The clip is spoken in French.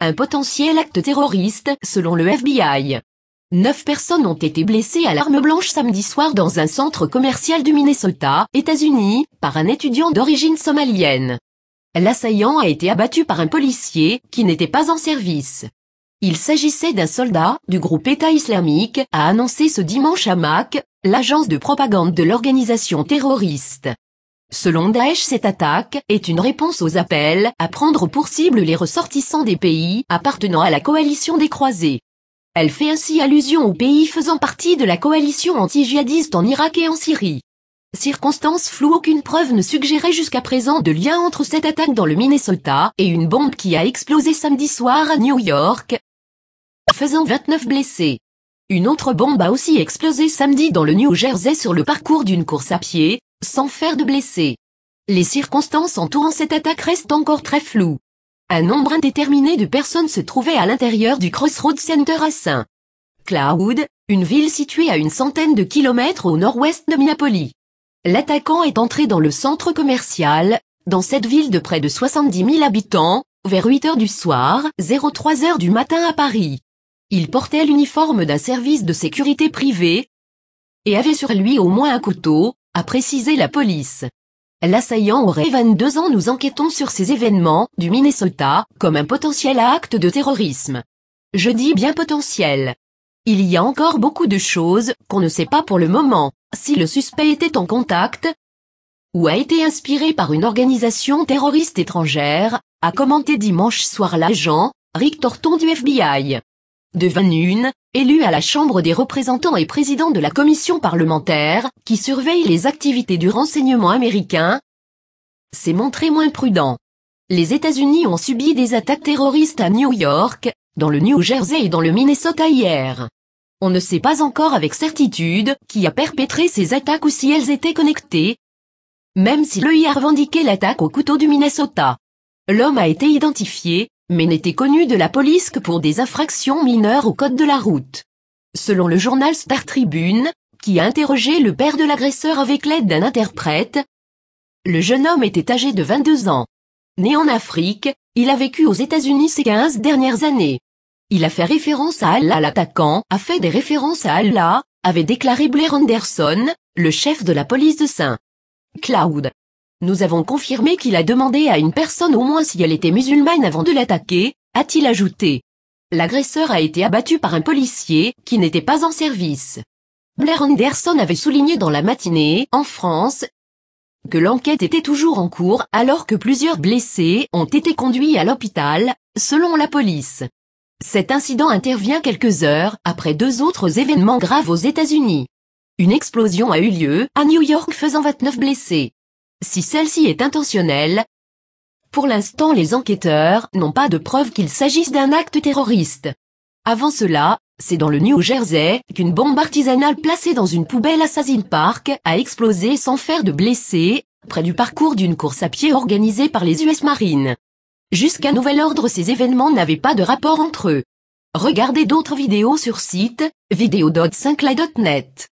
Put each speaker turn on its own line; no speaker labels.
Un potentiel acte terroriste, selon le FBI. 9 personnes ont été blessées à l'arme blanche samedi soir dans un centre commercial du Minnesota, États-Unis, par un étudiant d'origine somalienne. L'assaillant a été abattu par un policier, qui n'était pas en service. Il s'agissait d'un soldat, du groupe État islamique, a annoncé ce dimanche à MAC, l'agence de propagande de l'organisation terroriste. Selon Daesh, cette attaque est une réponse aux appels à prendre pour cible les ressortissants des pays appartenant à la coalition des croisés. Elle fait ainsi allusion aux pays faisant partie de la coalition anti-djihadiste en Irak et en Syrie. Circonstances floues, aucune preuve ne suggérait jusqu'à présent de lien entre cette attaque dans le Minnesota et une bombe qui a explosé samedi soir à New York, faisant 29 blessés. Une autre bombe a aussi explosé samedi dans le New Jersey sur le parcours d'une course à pied, sans faire de blessés. Les circonstances entourant cette attaque restent encore très floues. Un nombre indéterminé de personnes se trouvaient à l'intérieur du Crossroads Center à St. Cloud, une ville située à une centaine de kilomètres au nord-ouest de Minneapolis. L'attaquant est entré dans le centre commercial, dans cette ville de près de 70 000 habitants, vers 8 heures du soir, 03 heures du matin à Paris. Il portait l'uniforme d'un service de sécurité privé et avait sur lui au moins un couteau, a précisé la police. L'assaillant aurait 22 ans. Nous enquêtons sur ces événements du Minnesota comme un potentiel acte de terrorisme. Je dis bien potentiel. Il y a encore beaucoup de choses qu'on ne sait pas pour le moment, si le suspect était en contact ou a été inspiré par une organisation terroriste étrangère, a commenté dimanche soir l'agent Rick Thornton du FBI. De 21, élu à la Chambre des représentants et président de la commission parlementaire, qui surveille les activités du renseignement américain, s'est montré moins prudent. Les États-Unis ont subi des attaques terroristes à New York, dans le New Jersey et dans le Minnesota hier. On ne sait pas encore avec certitude qui a perpétré ces attaques ou si elles étaient connectées, même si l'EI a revendiqué l'attaque au couteau du Minnesota. L'homme a été identifié, mais n'était connu de la police que pour des infractions mineures au code de la route. Selon le journal Star Tribune, qui a interrogé le père de l'agresseur avec l'aide d'un interprète, le jeune homme était âgé de 22 ans. Né en Afrique, il a vécu aux États-Unis ces 15 dernières années. Il a fait référence à Allah. L'attaquant a fait des références à Allah, avait déclaré Blair Anderson, le chef de la police de St. Cloud. Nous avons confirmé qu'il a demandé à une personne au moins si elle était musulmane avant de l'attaquer, a-t-il ajouté. L'agresseur a été abattu par un policier qui n'était pas en service. Blair Anderson avait souligné dans la matinée, en France, que l'enquête était toujours en cours alors que plusieurs blessés ont été conduits à l'hôpital, selon la police. Cet incident intervient quelques heures après 2 autres événements graves aux États-Unis. Une explosion a eu lieu à New York faisant 29 blessés. Si celle-ci est intentionnelle, pour l'instant les enquêteurs n'ont pas de preuve qu'il s'agisse d'un acte terroriste. Avant cela, c'est dans le New Jersey qu'une bombe artisanale placée dans une poubelle à Sazin Park a explosé sans faire de blessés, près du parcours d'une course à pied organisée par les US Marines. Jusqu'à nouvel ordre, ces événements n'avaient pas de rapport entre eux. Regardez d'autres vidéos sur site, video.sinclair.net.